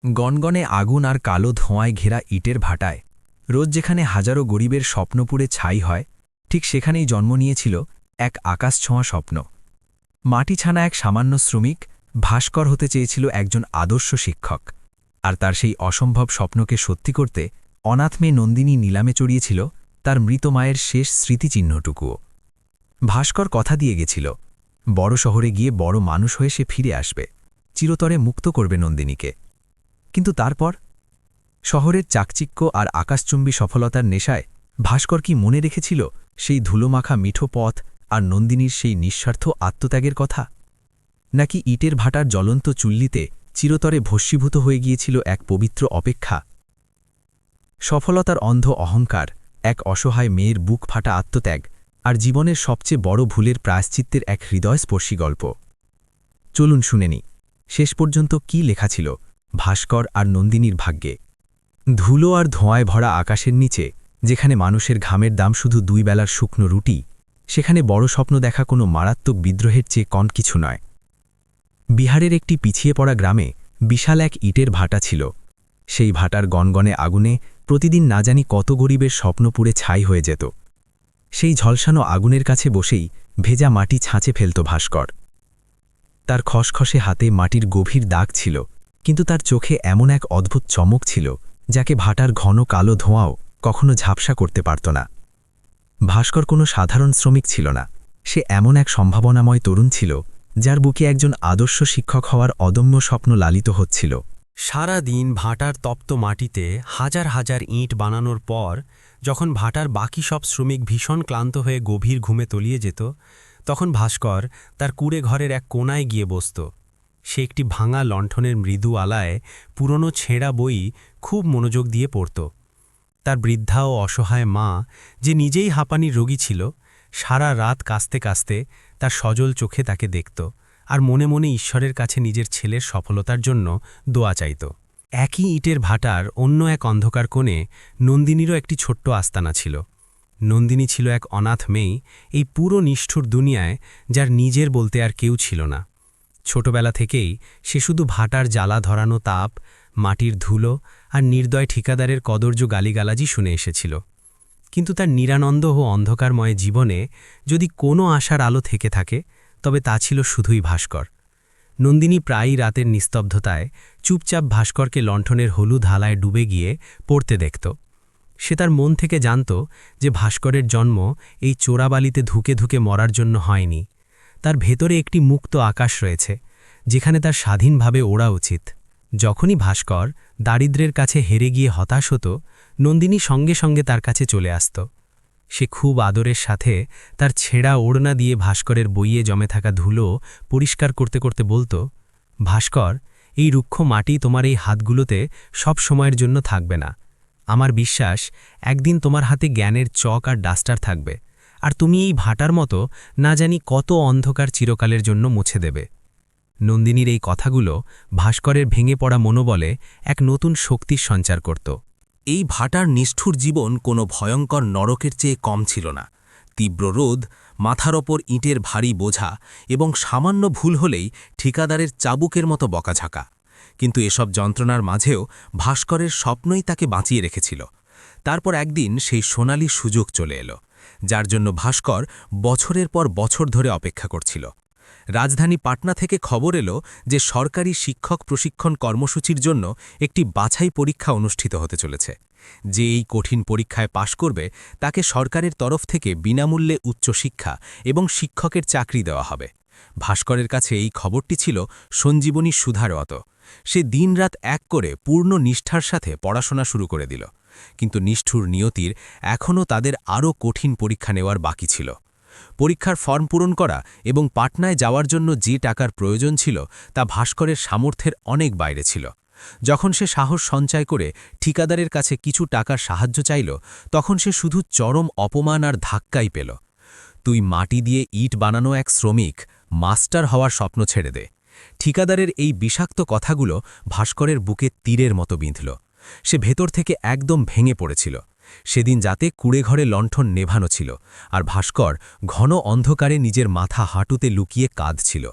গনগনে আগুন আর কালো ধোঁয়ায় ঘেরা ইটের ভাটায় রোজ যেখানে হাজারো গরিবের স্বপ্ন পুড়ে ছাই হয়, ঠিক সেখানেই জন্ম নিয়েছিল এক আকাশছোঁয়া স্বপ্ন। মাটি ছানা এক সামান্য শ্রমিক ভাস্কর হতে চেয়েছিল একজন আদর্শ শিক্ষক, আর তার সেই অসম্ভব স্বপ্নকে সত্যি করতে অনাথ মেয়ে নন্দিনী নিলামে চড়িয়েছিল তার মৃত মায়ের শেষ স্মৃতিচিহ্নটুকুও। ভাস্কর কথা দিয়ে গেছিল, বড় শহরে গিয়ে বড় মানুষ হয়ে সে ফিরে আসবে, চিরতরে মুক্ত করবে নন্দিনীকে। কিন্তু তারপর শহরের চাকচিক্য আর আকাশচুম্বী সফলতার নেশায় ভাস্কর কি মনে রেখেছিল সেই ধুলোমাখা মিঠো পথ আর নন্দিনীর সেই নিঃস্বার্থ আত্মত্যাগের কথা? নাকি ইটের ভাটার জ্বলন্ত চুল্লিতে চিরতরে ভস্মীভূত হয়ে গিয়েছিল এক পবিত্র অপেক্ষা? সফলতার অন্ধ অহংকার, এক অসহায় মেয়ের বুক ফাটা আত্মত্যাগ, আর জীবনের সবচেয়ে বড় ভুলের প্রায়শ্চিত্তের এক হৃদয়স্পর্শী গল্প। চলুন শুনে নি শেষ পর্যন্ত কি লেখা ছিল ভাস্কর আর নন্দিনীর ভাগ্যে। ধুলো আর ধোঁয়ায় ভরা আকাশের নিচে, যেখানে মানুষের ঘামের দাম শুধু 2 বেলার শুকনো রুটি, সেখানে বড় স্বপ্ন দেখা কোনো মারাত্মক বিদ্রোহের চেয়ে কম কিছু নয়। বিহারের একটি পিছিয়ে পড়া গ্রামে বিশাল এক ইটের ভাটা ছিল। সেই ভাটার গনগনে আগুনে প্রতিদিন না জানি কত গরিবের স্বপ্ন পুড়ে ছাই হয়ে যেত। সেই ঝলসানো আগুনের কাছে বসেই ভেজা মাটি ছাঁচে ফেলত ভাস্কর। তার খসখসে হাতে মাটির গভীর দাগ ছিল, কিন্তু তার চোখে এমন এক অদ্ভুত চমক ছিল যাকে ভাটার ঘন কালো ধোঁয়াও কখনো ঝাপসা করতে পারত না। ভাস্কর কোনো সাধারণ শ্রমিক ছিল না, সে এমন এক সম্ভাবনাময় তরুণ ছিল যার বুকে একজন আদর্শ শিক্ষক হওয়ার অদম্য স্বপ্ন লালিত হচ্ছিল। সারা দিন ভাটার তপ্ত মাটিতে হাজার হাজার ইঁট বানানোর পর যখন ভাটার বাকি সব শ্রমিক ভীষণ ক্লান্ত হয়ে গভীর ঘুমে তলিয়ে যেত, তখন ভাস্কর তার কুঁড়ে ঘরের এক কোণায় গিয়ে বসত। সে একটি ভাঙা লণ্ঠনের মৃদু আলায় পুরনো ছেঁড়া বই খুব মনোযোগ দিয়ে পড়ত। তার বৃদ্ধা ও অসহায় মা, যে নিজেই হাঁপানির রোগী ছিল, সারা রাত কাঁচতে কাঁচতে তার সজল চোখে তাকে দেখত আর মনে মনে ঈশ্বরের কাছে নিজের ছেলের সফলতার জন্য দোয়া চাইত। একই ইটের ভাটার অন্য এক অন্ধকার কোণে নন্দিনীরও একটি ছোট্ট আস্তানা ছিল। নন্দিনী ছিল এক অনাথ মেয়ে এই পুরো নিষ্ঠুর দুনিয়ায়, যার নিজের বলতে আর কেউ ছিল না। ছোটবেলা থেকেই সে শুধু ভাটার জ্বালা ধরানো তাপ, মাটির ধুলো আর নির্দয় ঠিকাদারের কদর্য গালিগালাজি শুনে এসেছিল। কিন্তু তার নিরানন্দ ও অন্ধকারময় জীবনে যদি কোনো আশার আলো থেকে থাকে, তবে তা ছিল শুধুই ভাস্কর। নন্দিনী প্রায়ই রাতের নিস্তব্ধতায় চুপচাপ ভাস্করকে লণ্ঠনের হলুদ হালায় ডুবে গিয়ে পড়তে দেখত। সে তার মন থেকে জানত যে ভাস্করের জন্ম এই চোরাবালিতে ধুকে ধুকে মরার জন্য হয়নি। তার ভেতরে একটি মুক্ত আকাশ রয়েছে, যেখানে তার স্বাধীনভাবে ওড়া উচিত। যখনই ভাস্কর দারিদ্র্যের কাছে হেরে গিয়ে হতাশ হতো, নন্দিনী সঙ্গে সঙ্গে তার কাছে চলে আসত। সে খুব আদরের সাথে তার ছেঁড়া ওড়না দিয়ে ভাস্করের বইয়ে জমে থাকা ধুলো পরিষ্কার করতে করতে বলত, ভাস্কর, এই রুক্ষ মাটি তোমার এই হাতগুলোতে সব সময়ের জন্য থাকবে না। আমার বিশ্বাস একদিন তোমার হাতে জ্ঞানের চক আর ডাস্টার থাকবে, আর তুমি এই ভাটার মতো না জানি কত অন্ধকার চিরকালের জন্য মুছে দেবে। নন্দিনীর এই কথাগুলো ভাস্করের ভেঙে পড়া মনোবলে এক নতুন শক্তির সঞ্চার করত। এই ভাটার নিষ্ঠুর জীবন কোনো ভয়ঙ্কর নরকের চেয়ে কম ছিল না। তীব্র রোদ, মাথার ওপর ইটের ভারী বোঝা এবং সামান্য ভুল হলেই ঠিকাদারের চাবুকের মতো বকাঝাকা। কিন্তু এসব যন্ত্রণার মাঝেও ভাস্করের স্বপ্নই তাকে বাঁচিয়ে রেখেছিল। তারপর একদিন সেই সোনালি সুযোগ চলে এলো, যার জন্য ভাস্কর বছরের পর বছর ধরে অপেক্ষা করছিল। রাজধানী পাটনা থেকে খবর এলো যে সরকারি শিক্ষক প্রশিক্ষণ কর্মসূচির জন্য একটি বাছাই পরীক্ষা অনুষ্ঠিত হতে চলেছে। যে এই কঠিন পরীক্ষায় পাশ করবে তাকে সরকারের তরফ থেকে বিনামূল্যে উচ্চশিক্ষা এবং শিক্ষকের চাকরি দেওয়া হবে। ভাস্করের কাছে এই খবরটি ছিল সঞ্জীবনী সুধার মতো। সে দিনরাত এক করে পূর্ণ নিষ্ঠার সাথে পড়াশোনা শুরু করে দিল। কিন্তু নিষ্ঠুর নিয়তির এখনও তাদের আরও কঠিন পরীক্ষা নেওয়ার বাকি ছিল। পরীক্ষার ফর্ম পূরণ করা এবং পাটনায় যাওয়ার জন্য যে টাকার প্রয়োজন ছিল তা ভাস্করের সামর্থ্যের অনেক বাইরে ছিল। যখন সে সাহস সঞ্চয় করে ঠিকাদারের কাছে কিছু টাকার সাহায্য চাইল, তখন সে শুধু চরম অপমান আর ধাক্কাই পেল। তুই মাটি দিয়ে ইট বানানো এক শ্রমিক, মাস্টার হওয়ার স্বপ্ন ছেড়ে দে। ঠিকাদারের এই বিষাক্ত কথাগুলো ভাস্করের বুকে তীরের মতো বিঁধল। সে ভেতর থেকে একদম ভেঙে পড়েছিল। সেদিন যাতে কুড়েঘরে লণ্ঠন নেভানো ছিল, আর ভাস্কর ঘন অন্ধকারে নিজের মাথা হাঁটুতে লুকিয়ে কাঁদছিল।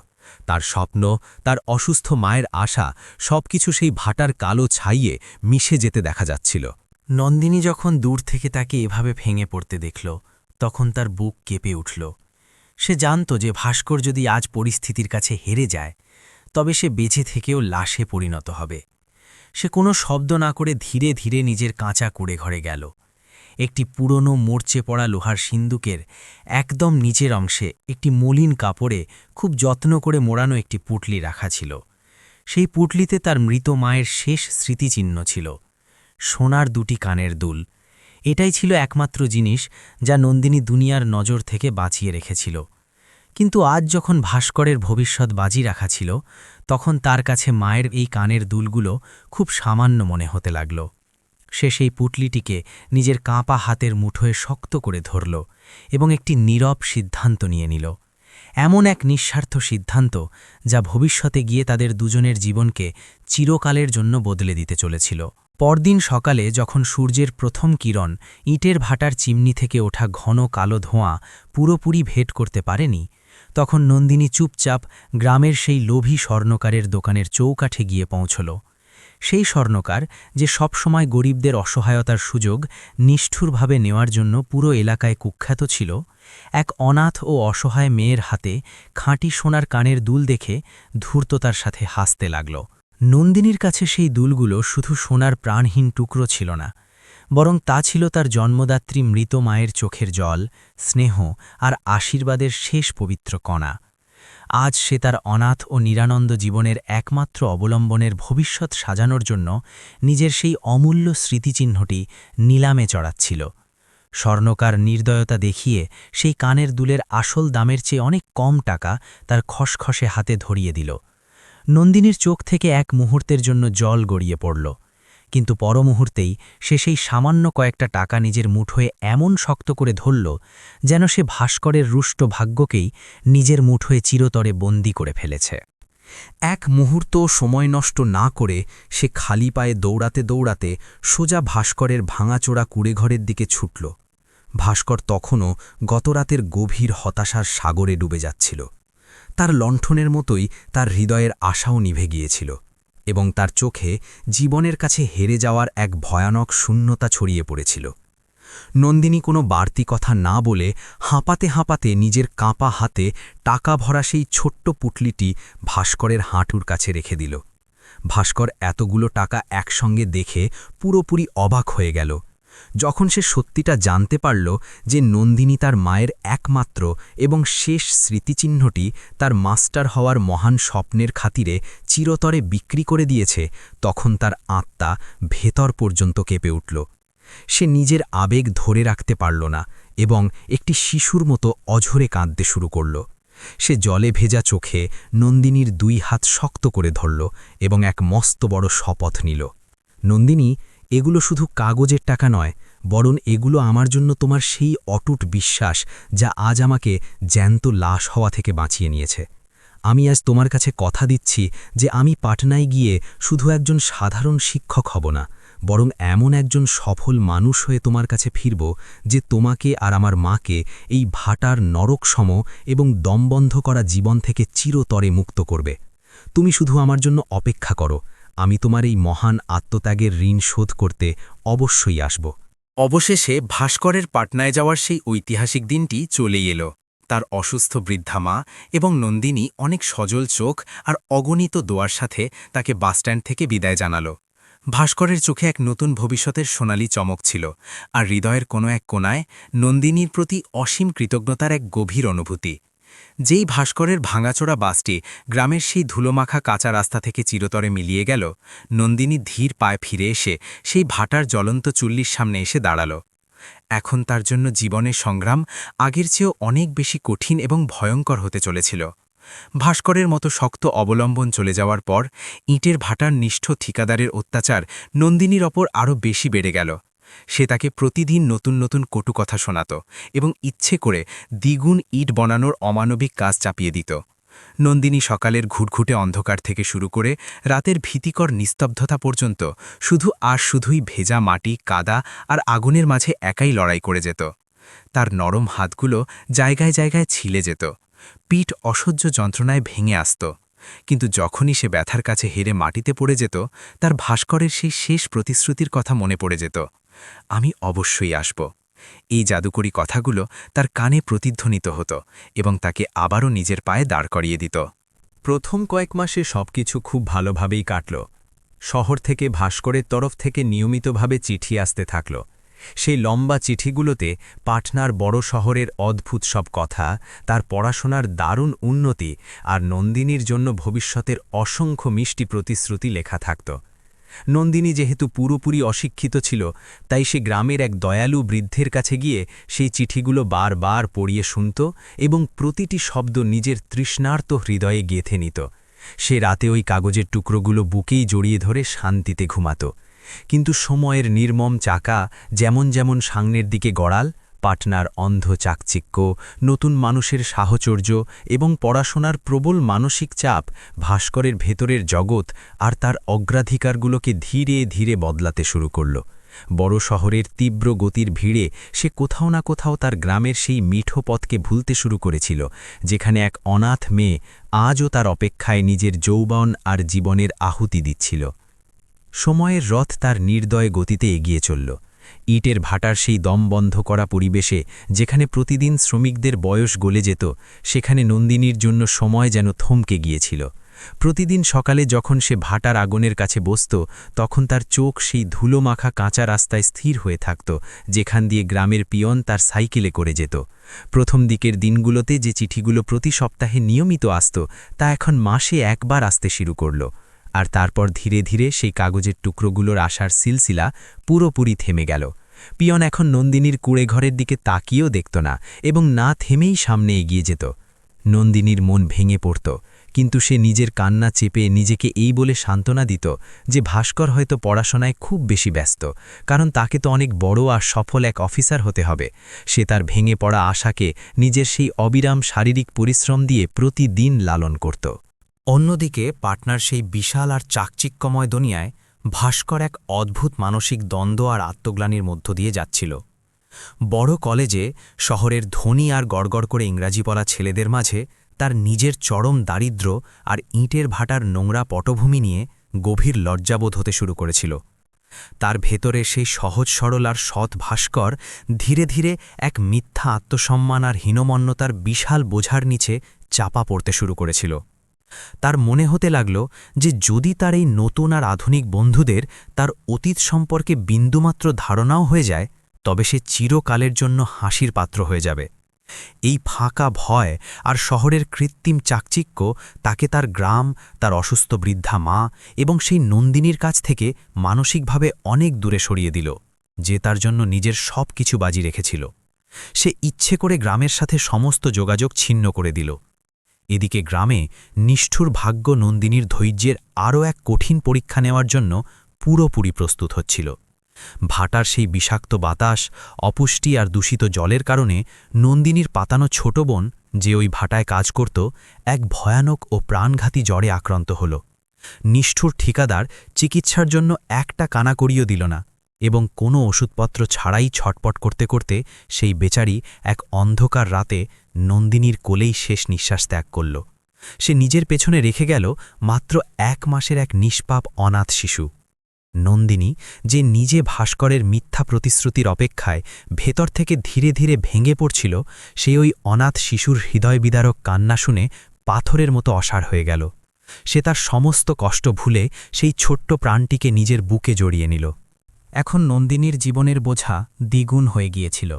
তার স্বপ্ন, তার অসুস্থ মায়ের আশা সবকিছু সেই ভাটার কালো ছাইয়ে মিশে যেতে দেখা যাচ্ছিল। নন্দিনী যখন দূর থেকে তাকে এভাবে ভেঙে পড়তে দেখল, তখন তার বুক কেঁপে উঠল। সে জানত যে ভাস্কর যদি আজ পরিস্থিতির কাছে হেরে যায়, তবে সে বেঁচে থেকেও লাশে পরিণত হবে। সে কোনো শব্দ না করে ধীরে ধীরে নিজের কাঁচা কুড়ে ঘরে গেল। একটি পুরনো মরচে পড়া লোহার সিন্দুকের একদম নিচের অংশে একটি মলিন কাপড়ে খুব যত্ন করে মোড়ানো একটি পুঁটলি রাখা ছিল। সেই পুঁটলিতে তার মৃত মায়ের শেষ স্মৃতিচিহ্ন ছিল, সোনার দুটি কানের দুল। এটাই ছিল একমাত্র জিনিস যা নন্দিনী দুনিয়ার নজর থেকে বাঁচিয়ে রেখেছিল। কিন্তু আজ যখন ভাস্করের ভবিষ্যৎ বাজি রাখা ছিল, তখন তার কাছে মায়ের এই কানের দুলগুলো খুব সামান্য মনে হতে লাগল। সে সেই পুঁটলিটিকে নিজের কাঁপা হাতের মুঠোয় শক্ত করে ধরল এবং একটি নীরব সিদ্ধান্ত নিয়ে নিল, এমন এক নিঃস্বার্থ সিদ্ধান্ত যা ভবিষ্যতে গিয়ে তাদের দুজনের জীবনকে চিরকালের জন্য বদলে দিতে চলেছিল। পরদিন সকালে যখন সূর্যের প্রথম কিরণ ইটের ভাটার চিমনি থেকে ওঠা ঘন কালো ধোঁয়া পুরোপুরি ভেদ করতে পারেনি, তখন নন্দিনী চুপচাপ গ্রামের সেই লোভী স্বর্ণকারের দোকানের চৌকাঠে গিয়ে পৌঁছল। সেই স্বর্ণকার যে সবসময় গরিবদের অসহায়তার সুযোগ নিষ্ঠুরভাবে নেওয়ার জন্য পুরো এলাকায় কুখ্যাত ছিল, এক অনাথ ও অসহায় মেয়ের হাতে খাঁটি সোনার কানের দুল দেখে ধূর্ততার সাথে হাসতে লাগল। নন্দিনীর কাছে সেই দুলগুলো শুধু সোনার প্রাণহীন টুকরো ছিল না, বরং তা ছিল তার জন্মদাত্রী মৃত মায়ের চোখের জল, স্নেহ আর আশীর্বাদের শেষ পবিত্র কণা। আজ সে তার অনাথ ও নিরানন্দ জীবনের একমাত্র অবলম্বনের ভবিষ্যৎ সাজানোর জন্য নিজের সেই অমূল্য স্মৃতিচিহ্নটি নিলামে চড়াচ্ছিল। স্বর্ণকার নির্দয়তা দেখিয়ে সেই কানের দুলের আসল দামের চেয়ে অনেক কম টাকা তার খসখসে হাতে ধরিয়ে দিল। নন্দিনীর চোখ থেকে এক মুহূর্তের জন্য জল গড়িয়ে পড়ল, কিন্তু পরমুহূর্তেই সে সেই সামান্য কয়েকটা টাকা নিজের মুঠোয় এমন শক্ত করে ধরল যেন সে ভাস্করের রুষ্ট ভাগ্যকেই নিজের মুঠোয় চিরতরে বন্দী করে ফেলেছে। এক মুহূর্ত সময় নষ্ট না করে সে খালি পায়ে দৌড়াতে দৌড়াতে সোজা ভাস্করের ভাঙাচোরা কুড়েঘরের দিকে ছুটল। ভাস্কর তখনও গতরাতের গভীর হতাশার সাগরে ডুবে যাচ্ছিল। তার লণ্ঠনের মতোই তার হৃদয়ের আশাও নিভে গিয়েছিল এবং তার চোখে জীবনের কাছে হেরে যাওয়ার এক ভয়ানক শূন্যতা ছড়িয়ে পড়েছিল। নন্দিনী কোনো বাড়তি কথা না বলে হাঁপাতে হাঁপাতে নিজের কাঁপা হাতে টাকা ভরা সেই ছোট্ট পুঁটলিটি ভাস্করের হাঁটুর কাছে রেখে দিল। ভাস্কর এতগুলো টাকা একসঙ্গে দেখে পুরোপুরি অবাক হয়ে গেল। যখন সে সত্যিটা জানতে পারল যে নন্দিনী তার মায়ের একমাত্র এবং শেষ স্মৃতিচিহ্নটি তার মাস্টার হওয়ার মহান স্বপ্নের খাতিরে চিরতরে বিক্রি করে দিয়েছে, তখন তার আত্মা ভেতর পর্যন্ত কেঁপে উঠল। সে নিজের আবেগ ধরে রাখতে পারল না এবং একটি শিশুর মতো অঝরে কাঁদতে শুরু করল। সে জলে ভেজা চোখে নন্দিনীর দুই হাত শক্ত করে ধরল এবং এক মস্ত বড় শপথ নিল। নন্দিনী, এগুলো শুধু কাগজের টাকা নয়, বরং এগুলো আমার জন্য তোমার সেই অটুট বিশ্বাস যা আজ আমাকে জ্যান্ত লাশ হওয়া থেকে বাঁচিয়ে নিয়েছে। আমি আজ তোমার কাছে কথা দিচ্ছি যে আমি পাটনায় গিয়ে শুধু একজন সাধারণ শিক্ষক হব না, বরং এমন একজন সফল মানুষ হয়ে তোমার কাছে ফিরব যে তোমাকে আর আমার মাকে এই ভাটার নরকসম এবং দমবন্ধ করা জীবন থেকে চিরতরে মুক্ত করবে। তুমি শুধু আমার জন্য অপেক্ষা করো, আমি তোমার এই মহান আত্মত্যাগের ঋণ শোধ করতে অবশ্যই আসব। অবশেষে ভাস্করের পাটনায় যাওয়ার সেই ঐতিহাসিক দিনটি চলেই এলো। তার অসুস্থ বৃদ্ধা মা এবং নন্দিনী অনেক সজল চোখ আর অগণিত দোয়ার সাথে তাকে বাসস্ট্যান্ড থেকে বিদায় জানালো। ভাস্করের চোখে এক নতুন ভবিষ্যতের সোনালি চমক ছিল, আর হৃদয়ের কোনো এক কোণায় নন্দিনীর প্রতি অসীম কৃতজ্ঞতার এক গভীর অনুভূতি। যেই ভাস্করের ভাঙাচোরা বাসটি গ্রামের সেই ধুলোমাখা কাঁচা রাস্তা থেকে চিরতরে মিলিয়ে গেল, নন্দিনী ধীর পায়ে ফিরে এসে সেই ভাটার জ্বলন্ত চুল্লির সামনে এসে দাঁড়াল। এখন তার জন্য জীবনের সংগ্রাম আগের চেয়েও অনেক বেশি কঠিন এবং ভয়ঙ্কর হতে চলেছিল। ভাস্করের মতো শক্ত অবলম্বন চলে যাওয়ার পর ইটের ভাটার নিষ্ঠ ঠিকাদারের অত্যাচার নন্দিনীর ওপর আরও বেশি বেড়ে গেল। সে তাকে প্রতিদিন নতুন নতুন কটু কথা শোনাত এবং ইচ্ছে করে দ্বিগুণ ইট বানানোর অমানবিক কাজ চাপিয়ে দিত। নন্দিনী সকালের ঘুটঘুটে অন্ধকার থেকে শুরু করে রাতের ভীতিকর নিস্তব্ধতা পর্যন্ত শুধুই ভেজা মাটি, কাদা আর আগুনের মাঝে একাই লড়াই করে যেত। তার নরম হাতগুলো জায়গায় জায়গায় ছিলে যেত, পিঠ অসহ্য যন্ত্রণায় ভেঙে আসত, কিন্তু যখনই সে ব্যথার কাছে হেরে মাটিতে পড়ে যেত, তার ভাস্করের সেই শেষ প্রতিশ্রুতির কথা মনে পড়ে যেত, আমি অবশ্যই আসব। এই জাদুকরী কথাগুলো তার কানে প্রতিধ্বনিত হতো এবং তাকে আবারও নিজের পায়ে দাঁড় করিয়ে দিত। প্রথম কয়েক মাসে সবকিছু খুব ভালোভাবেই কাটল। শহর থেকে ভাস্করের তরফ থেকে নিয়মিতভাবে চিঠি আসতে থাকল। সেই লম্বা চিঠিগুলোতে পাটনার বড় শহরের অদ্ভুত সব কথা, তার পড়াশোনার দারুণ উন্নতি আর নন্দিনীর জন্য ভবিষ্যতের অসংখ্য মিষ্টি প্রতিশ্রুতি লেখা থাকত। নন্দিনী যেহেতু পুরোপুরি অশিক্ষিত ছিল, তাই সে গ্রামের এক দয়ালু বৃদ্ধের কাছে গিয়ে সেই চিঠিগুলো বারবার পড়িয়ে শুনত এবং প্রতিটি শব্দ নিজের তৃষ্ণার্ত হৃদয়ে গেঁথে নিত। সে রাতে ওই কাগজের টুকরোগুলো বুকেই জড়িয়ে ধরে শান্তিতে ঘুমাত। কিন্তু সময়ের নির্মম চাকা যেমন যেমন সামনের দিকে গড়াল, পাটনার অন্ধ চাকচিক্য, নতুন মানুষের সাহচর্য এবং পড়াশোনার প্রবল মানসিক চাপ ভাস্করের ভেতরের জগৎ আর তার অগ্রাধিকারগুলোকে ধীরে ধীরে বদলাতে শুরু করল। বড় শহরের তীব্র গতির ভিড়ে সে কোথাও না কোথাও তার গ্রামের সেই মিঠো পথকে ভুলতে শুরু করেছিল, যেখানে এক অনাথ মেয়ে আজও তার অপেক্ষায় নিজের যৌবন আর জীবনের আহুতি দিচ্ছিল। সময়ের রথ তার নির্দয় গতিতে এগিয়ে চলল। ইটের ভাটার সেই দম বন্ধ করা পরিবেশে, যেখানে প্রতিদিন শ্রমিকদের বয়স গলে যেত, সেখানে নন্দিনীর জন্য সময় যেন থমকে গিয়েছিল। প্রতিদিন সকালে যখন সে ভাটার আগুনের কাছে বসত, তখন তার চোখ সেই ধুলোমাখা কাঁচা রাস্তায় স্থির হয়ে থাকত, যেখান দিয়ে গ্রামের পিয়ন তার সাইকেলে করে যেত। প্রথম দিকের দিনগুলোতে যে চিঠিগুলো প্রতি সপ্তাহে নিয়মিত আসত, তা এখন মাসে একবার আসতে শুরু করল। আর তারপর ধীরে ধীরে সেই কাগজের টুকরোগুলোর আসার সিলসিলা পুরোপুরি থেমে গেল। পিয়ন এখন নন্দিনীর কুঁড়েঘরের দিকে তাকিয়েও দেখত না এবং না থেমেই সামনে এগিয়ে যেত। নন্দিনীর মন ভেঙে পড়ত, কিন্তু সে নিজের কান্না চেপে নিজেকে এই বলে সান্ত্বনা দিত যে ভাস্কর হয়তো পড়াশোনায় খুব বেশি ব্যস্ত, কারণ তাকে তো অনেক বড় আর সফল এক অফিসার হতে হবে। সে তার ভেঙে পড়া আশাকে নিজের সেই অবিরাম শারীরিক পরিশ্রম দিয়ে প্রতিদিন লালন করত। অন্যদিকে পাটনার সেই বিশাল আর চাকচিক্যময় দুনিয়ায় ভাস্কর এক অদ্ভুত মানসিক দ্বন্দ্ব আর আত্মগ্লানির মধ্য দিয়ে যাচ্ছিল। বড় কলেজে শহরের ধনী আর গড়গড় করে ইংরাজি বলা ছেলেদের মাঝে তার নিজের চরম দারিদ্র্য আর ইটের ভাটার নোংরা পটভূমি নিয়ে গভীর লজ্জাবোধ হতে শুরু করেছিল। তার ভেতরে সেই সহজ সরল আর সৎ ভাস্কর ধীরে ধীরে এক মিথ্যা আত্মসম্মান আর হীনমন্যতার বিশাল বোঝার নিচে চাপা পড়তে শুরু করেছিল। তার মনে হতে লাগল যে যদি তার এই নতুন আর আধুনিক বন্ধুদের তার অতীত সম্পর্কে বিন্দুমাত্র ধারণাও হয়ে যায়, তবে সে চিরকালের জন্য হাসির পাত্র হয়ে যাবে। এই ফাঁকা ভয় আর শহরের কৃত্রিম চাকচিক্য তাকে তার গ্রাম, তার অসুস্থ বৃদ্ধা মা এবং সেই নন্দিনীর কাছ থেকে মানসিকভাবে অনেক দূরে সরিয়ে দিল, যে তার জন্য নিজের সব কিছু বাজি রেখেছিল। সে ইচ্ছে করে গ্রামের সাথে সমস্ত যোগাযোগ ছিন্ন করে দিল। এদিকে গ্রামে নিষ্ঠুর ভাগ্য নন্দিনীর ধৈর্যের আরও এক কঠিন পরীক্ষা নেওয়ার জন্য পুরোপুরি প্রস্তুত হচ্ছিল। ভাটার সেই বিষাক্ত বাতাস, অপুষ্টি আর দূষিত জলের কারণে নন্দিনীর পাতানো ছোট বোন, যে ওই ভাটায় কাজ করত, এক ভয়ানক ও প্রাণঘাতী জ্বরে আক্রান্ত হল। নিষ্ঠুর ঠিকাদার চিকিৎসার জন্য একটা কানাকড়িও দিল না এবং কোনো ওষুধপত্র ছাড়াই ছটপট করতে করতে সেই বেচারি এক অন্ধকার রাতে নন্দিনীর কোলেই শেষ নিঃশ্বাস ত্যাগ করল। সে নিজের পেছনে রেখে গেল মাত্র 1 মাসের এক নিষ্পাপ অনাথ শিশু। নন্দিনী, যে নিজে ভাস্করের মিথ্যা প্রতিশ্রুতির অপেক্ষায় ভেতর থেকে ধীরে ধীরে ভেঙে পড়ছিল, সে ওই অনাথ শিশুর হৃদয়বিদারক কান্না শুনে পাথরের মতো অসাড় হয়ে গেল। সে তার সমস্ত কষ্ট ভুলে সেই ছোট্ট প্রাণটিকে নিজের বুকে জড়িয়ে নিল। এখন নন্দিনীর জীবনের বোঝা দ্বিগুণ হয়ে গিয়েছিল।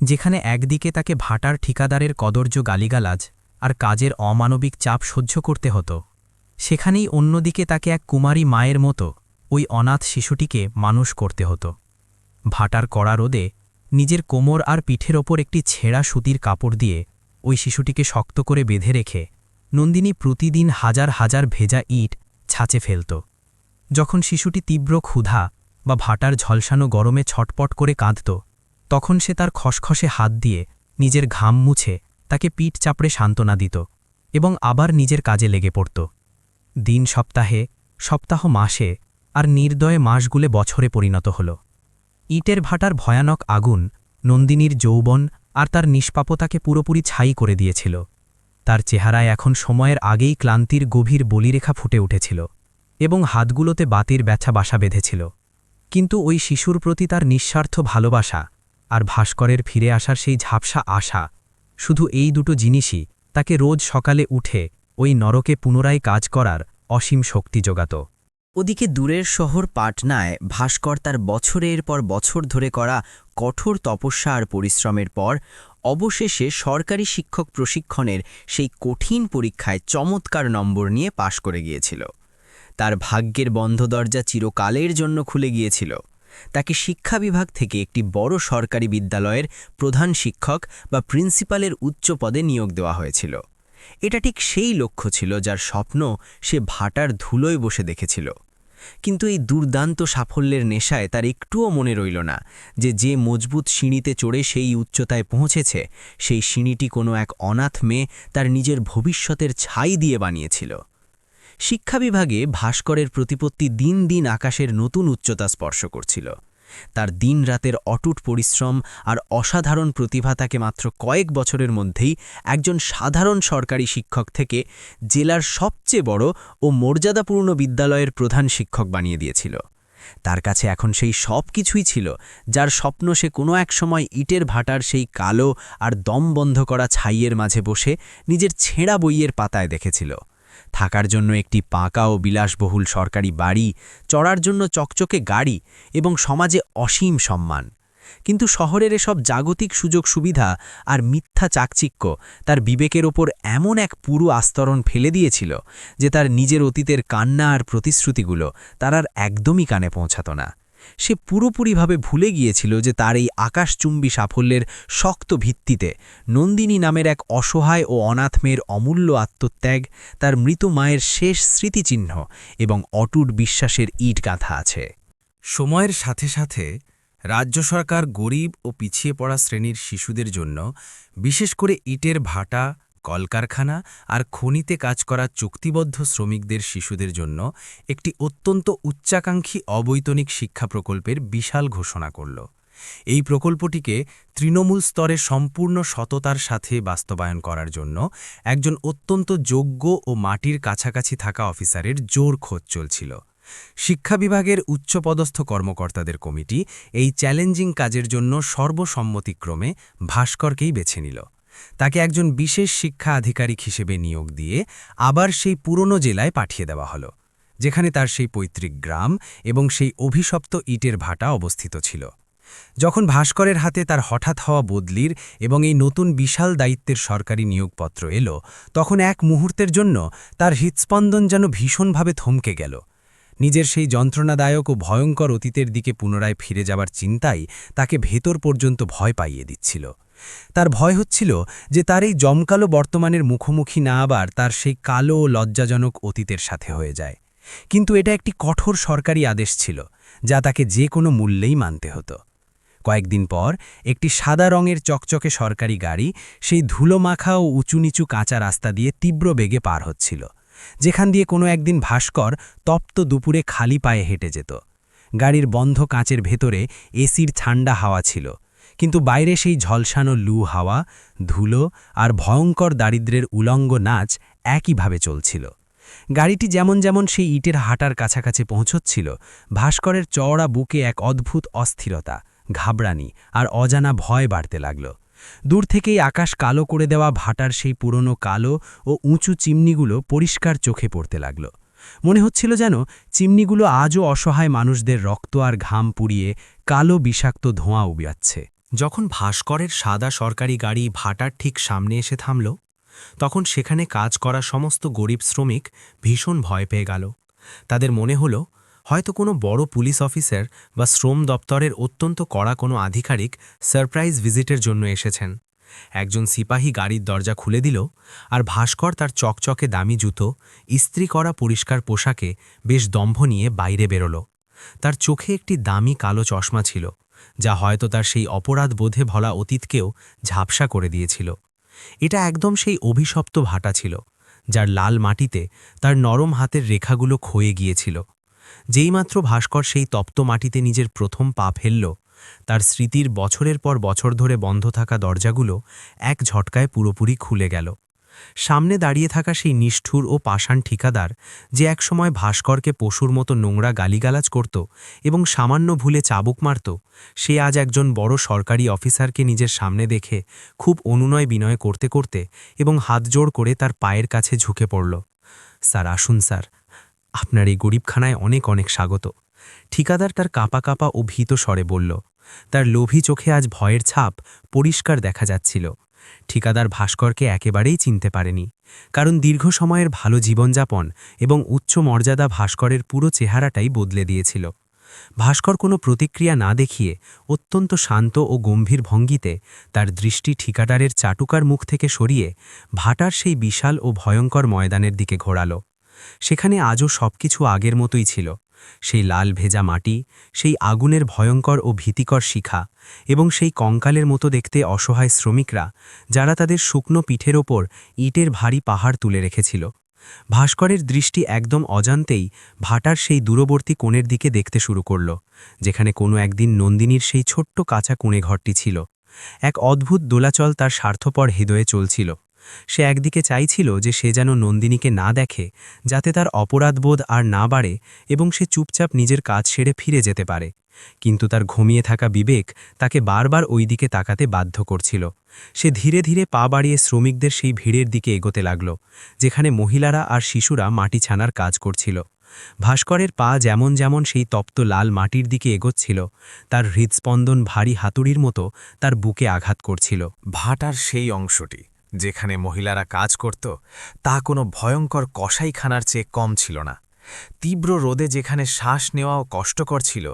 যেখানে একদিকে তাকে ভাটার ঠিকাদারের কদর্য গালিগালাজ আর কাজের অমানবিক চাপ সহ্য করতে হতো, সেখানেই অন্যদিকে তাকে এক কুমারী মায়ের মতো ওই অনাথ শিশুটিকে মানুষ করতে হতো। ভাটার কড়া রোদে নিজের কোমর আর পিঠের ওপর একটি ছেঁড়া সুতির কাপড় দিয়ে ওই শিশুটিকে শক্ত করে বেঁধে রেখে নন্দিনী প্রতিদিন হাজার হাজার ভেজা ইট ছাঁচে ফেলত। যখন শিশুটি তীব্র ক্ষুধা বা ভাটার ঝলসানো গরমে ছটপট করে কাঁদত, তখন সে তার খসখসে হাত দিয়ে নিজের ঘাম মুছে তাকে পিঠ চাপড়ে সান্ত্বনা দিত এবং আবার নিজের কাজে লেগে পড়ত। দিন সপ্তাহে, সপ্তাহ মাসে আর নির্দয়ে মাসগুলে বছরে পরিণত হল। ইটের ভাটার ভয়ানক আগুন নন্দিনীর যৌবন আর তার নিষ্পাপতাকে পুরোপুরি ছাই করে দিয়েছিল। তার চেহারায় এখন সময়ের আগেই ক্লান্তির গভীর বলিরেখা ফুটে উঠেছিল এবং হাতগুলোতে বাতির ব্যথা বাসা বেঁধেছিল। কিন্তু ওই শিশুর প্রতি তার নিঃস্বার্থ ভালোবাসা আর ভাস্করের ফিরে আসার সেই ঝাপসা আশা, শুধু এই দুটো জিনিসই তাকে রোজ সকালে উঠে ওই নরকে পুনরায় কাজ করার অসীম শক্তি যোগাত। ওদিকে দূরের শহর পাটনায় ভাস্কর তার বছরের পর বছর ধরে করা কঠোর তপস্যা আর পরিশ্রমের পর অবশেষে সরকারি শিক্ষক প্রশিক্ষণের সেই কঠিন পরীক্ষায় চমৎকার নম্বর নিয়ে পাশ করে গিয়েছিল। তার ভাগ্যের বন্ধ দরজা চিরকালের জন্য খুলে গিয়েছিল। তাকে শিক্ষা বিভাগ থেকে একটি বড় সরকারি বিদ্যালয়ের প্রধান শিক্ষক বা প্রিন্সিপালের উচ্চ পদে নিয়োগ দেওয়া হয়েছিল। এটা ঠিক সেই লক্ষ্য ছিল যার স্বপ্ন সে ভাটার ধুলোয় বসে দেখেছিল। কিন্তু এই দুর্দান্ত সাফল্যের নেশায় তার একটুও মনে রইল না যে মজবুত সিঁড়িতে চড়ে সেই উচ্চতায় পৌঁছেছে, সেই সিঁড়িটি কোনো এক অনাথ মেয়ে তার নিজের ভবিষ্যতের ছাই দিয়ে বানিয়েছিল। শিক্ষা বিভাগে ভাস্করের প্রতিপত্তি দিন দিন আকাশের নতুন উচ্চতা স্পর্শ করছিল। তার দিন রাতের অটুট পরিশ্রম আর অসাধারণ প্রতিভা তাকে মাত্র কয়েক বছরের মধ্যেই একজন সাধারণ সরকারি শিক্ষক থেকে জেলার সবচেয়ে বড় ও মর্যাদাপূর্ণ বিদ্যালয়ের প্রধান শিক্ষক বানিয়ে দিয়েছিল। তার কাছে এখন সেই সব কিছুই ছিল যার স্বপ্ন সে কোনো এক সময় ইটের ভাটার সেই কালো আর দম বন্ধ করা ছাইয়ের মাঝে বসে নিজের ছেঁড়া বইয়ের পাতায় দেখেছিল। থাকার জন্য একটি পাকা ও বিলাসবহুল সরকারি বাড়ি, চড়ার জন্য চকচকে গাড়ি এবং সমাজে অসীম সম্মান। কিন্তু শহরের এসব জাগতিক সুযোগ সুবিধা আর মিথ্যা চাকচিক্য তার বিবেকের ওপর এমন এক পুরো আস্তরণ ফেলে দিয়েছিল যে তার নিজের অতীতের কান্না আর প্রতিশ্রুতিগুলো তার আর একদমই কানে পৌঁছাত না। সে পুরোপুরিভাবে ভুলে গিয়েছিল যে তার এই আকাশচুম্বী সাফল্যের শক্ত ভিত্তিতে নন্দিনী নামের এক অসহায় ও অনাথ মেয়ের অমূল্য আত্মত্যাগ, তার মৃত মায়ের শেষ স্মৃতিচিহ্ন এবং অটুট বিশ্বাসের ইট গাঁথা আছে। সময়ের সাথে সাথে রাজ্য সরকার গরিব ও পিছিয়ে পড়া শ্রেণীর শিশুদের জন্য, বিশেষ করে ইটের ভাটা, কলকারখানা আর খনিতে কাজ করা চুক্তিবদ্ধ শ্রমিকদের শিশুদের জন্য একটি অত্যন্ত উচ্চাকাঙ্ক্ষী অবৈতনিক শিক্ষা প্রকল্পের বিশাল ঘোষণা করল। এই প্রকল্পটিকে তৃণমূল স্তরে সম্পূর্ণ সততার সাথে বাস্তবায়ন করার জন্য একজন অত্যন্ত যোগ্য ও মাটির কাছাকাছি থাকা অফিসারের জোর খোঁজ চলছিল। শিক্ষা বিভাগের উচ্চপদস্থ কর্মকর্তাদের কমিটি এই চ্যালেঞ্জিং কাজের জন্য সর্বসম্মতিক্রমে ভাস্করকেই বেছে নিল। তাকে একজন বিশেষ শিক্ষা আধিকারিক হিসেবে নিয়োগ দিয়ে আবার সেই পুরনো জেলায় পাঠিয়ে দেওয়া হলো, যেখানে তার সেই পৈতৃক গ্রাম এবং সেই অভিশপ্ত ইটের ভাটা অবস্থিত ছিল। যখন ভাস্করের হাতে তার হঠাৎ হওয়া বদলির এবং এই নতুন বিশাল দায়িত্বের সরকারি নিয়োগপত্র এলো, তখন এক মুহূর্তের জন্য তার হৃৎস্পন্দন যেন ভীষণভাবে থমকে গেল। নিজের সেই যন্ত্রণাদায়ক ও ভয়ঙ্কর অতীতের দিকে পুনরায় ফিরে যাবার চিন্তাই তাকে ভেতর পর্যন্ত ভয় পাইয়ে দিচ্ছিল। তার ভয় হচ্ছিল যে তার এই জমকালো বর্তমানের মুখোমুখি না আবার তার সেই কালো ও লজ্জাজনক অতীতের সাথে হয়ে যায়। কিন্তু এটা একটি কঠোর সরকারি আদেশ ছিল, যা তাকে যে কোনো মূল্যেই মানতে হতো। কয়েকদিন পর একটি সাদা রঙের চকচকে সরকারি গাড়ি সেই ধুলোমাখা ও উঁচু-নিচু কাঁচা রাস্তা দিয়ে তীব্র বেগে পার হচ্ছিল, যেখান দিয়ে কোনো একদিন ভাস্কর তপ্ত দুপুরে খালি পায়ে হেঁটে যেত। গাড়ির বন্ধ কাঁচের ভেতরে এসির ঠান্ডা হাওয়া ছিল, কিন্তু বাইরে সেই ঝলসানো লু হাওয়া, ধুলো আর ভয়ঙ্কর দারিদ্র্যের উলঙ্গ নাচ একইভাবে চলছিল। গাড়িটি যেমন যেমন সেই ইটের হাটার কাছাকাছি পৌঁছচ্ছিল, ভাস্করের চওড়া বুকে এক অদ্ভুত অস্থিরতা, ঘাবড়ানি আর অজানা ভয় বাড়তে লাগল। দূর থেকেই আকাশ কালো করে দেওয়া ভাটার সেই পুরনো কালো ও উঁচু চিমনিগুলো পরিষ্কার চোখে পড়তে লাগল। মনে হচ্ছিল যেন চিমনিগুলো আজও অসহায় মানুষদের রক্ত আর ঘাম পুড়িয়ে কালো বিষাক্ত ধোঁয়া উবিয়াচ্ছে। যখন ভাস্করের সাদা সরকারি গাড়ি ভাটার ঠিক সামনে এসে থামল, তখন সেখানে কাজ করা সমস্ত গরিব শ্রমিক ভীষণ ভয় পেয়ে গেল। তাদের মনে হলো হয়তো কোনো বড় পুলিশ অফিসার বা শ্রম দপ্তরের অত্যন্ত কড়া কোনো আধিকারিক সারপ্রাইজ ভিজিটের জন্য এসেছেন। একজন সিপাহী গাড়ির দরজা খুলে দিল, আর ভাস্কর তার চকচকে দামি জুতো, ইস্ত্রি করা পরিষ্কার পোশাকে বেশ দম্ভ নিয়ে বাইরে বেরোল। তার চোখে একটি দামি কালো চশমা ছিল, যা হয়তো তার সেই অপরাধ বোধে ভরা অতীতকেও ঝাপসা করে দিয়েছিল। এটা একদম সেই অভিশপ্ত ভাটা ছিল, যার লাল মাটিতে তার নরম হাতের রেখাগুলো ক্ষয়ে গিয়েছিল। যেইমাত্র ভাস্কর সেই তপ্ত মাটিতে নিজের প্রথম পা ফেলল, তার স্মৃতির বছরের পর বছর ধরে বন্ধ থাকা দরজাগুলো এক ঝটকায় পুরোপুরি খুলে গেল। সামনে দাঁড়িয়ে থাকা সেই নিষ্ঠুর ও পাষাণ ঠিকাদার, যে একসময় ভাস্করকে পশুর মতো নোংরা গালিগালাজ করত এবং সামান্য ভুলে চাবুক মারত, সে আজ একজন বড় সরকারি অফিসারকে নিজের সামনে দেখে খুব অনুনয় বিনয় করতে করতে এবং হাতজোড় করে তার পায়ের কাছে ঝুঁকে পড়ল। স্যার, আসুন স্যার, আপনার এই গরিবখানায় অনেক অনেক স্বাগত। ঠিকাদার তার কাঁপা কাঁপা ও ভীত স্বরে বলল। তার লোভী চোখে আজ ভয়ের ছাপ পরিষ্কার দেখা যাচ্ছিল। ঠিকাদার ভাস্করকে একেবারেই চিনতে পারেনি, কারণ দীর্ঘ সময়ের ভালো জীবনযাপন এবং উচ্চ মর্যাদা ভাস্করের পুরো চেহারাটাই বদলে দিয়েছিল। ভাস্কর কোনো প্রতিক্রিয়া না দেখিয়ে অত্যন্ত শান্ত ও গম্ভীর ভঙ্গিতে তার দৃষ্টি ঠিকাদারের চাটুকার মুখ থেকে সরিয়ে ভাটার সেই বিশাল ও ভয়ঙ্কর ময়দানের দিকে ঘোরাল। সেখানে আজও সবকিছু আগের মতোই ছিল, সেই লাল ভেজা মাটি, সেই আগুনের ভয়ঙ্কর ও ভীতিকর শিখা এবং সেই কঙ্কালের মতো দেখতে অসহায় শ্রমিকরা, যারা তাদের শুকনো পিঠের ওপর ইটের ভারী পাহাড় তুলে রেখেছিল। ভাস্করের দৃষ্টি একদম অজান্তেই ভাটার সেই দূরবর্তী কোণের দিকে দেখতে শুরু করল, যেখানে কোনো একদিন নন্দিনীর সেই ছোট্ট কাঁচা কোণে ঘরটি ছিল। এক অদ্ভুত দোলাচল তার স্বার্থপর হৃদয়ে চলছিল। সে একদিকে চাইছিল যে সে যেন নন্দিনীকে না দেখে, যাতে তার অপরাধবোধ আর না বাড়ে এবং সে চুপচাপ নিজের কাজ সেরে ফিরে যেতে পারে, কিন্তু তার ঘুমিয়ে থাকা বিবেক তাকে বারবার ওই দিকে তাকাতে বাধ্য করছিল। সে ধীরে ধীরে পা বাড়িয়ে শ্রমিকদের সেই ভিড়ের দিকে এগোতে লাগল, যেখানে মহিলারা আর শিশুরা মাটি ছানার কাজ করছিল। ভাস্করের পা যেমন যেমন সেই তপ্ত লাল মাটির দিকে এগোচ্ছিল, তার হৃদস্পন্দন ভারী হাতুড়ির মতো তার বুকে আঘাত করছিল। ভাটার সেই অংশটি যেখানে মহিলারা কাজ করত, তা কোনো ভয়ঙ্কর কসাইখানার চেয়ে কম ছিল না। তীব্র রোদে যেখানে শ্বাস নেওয়াও কষ্টকর ছিল,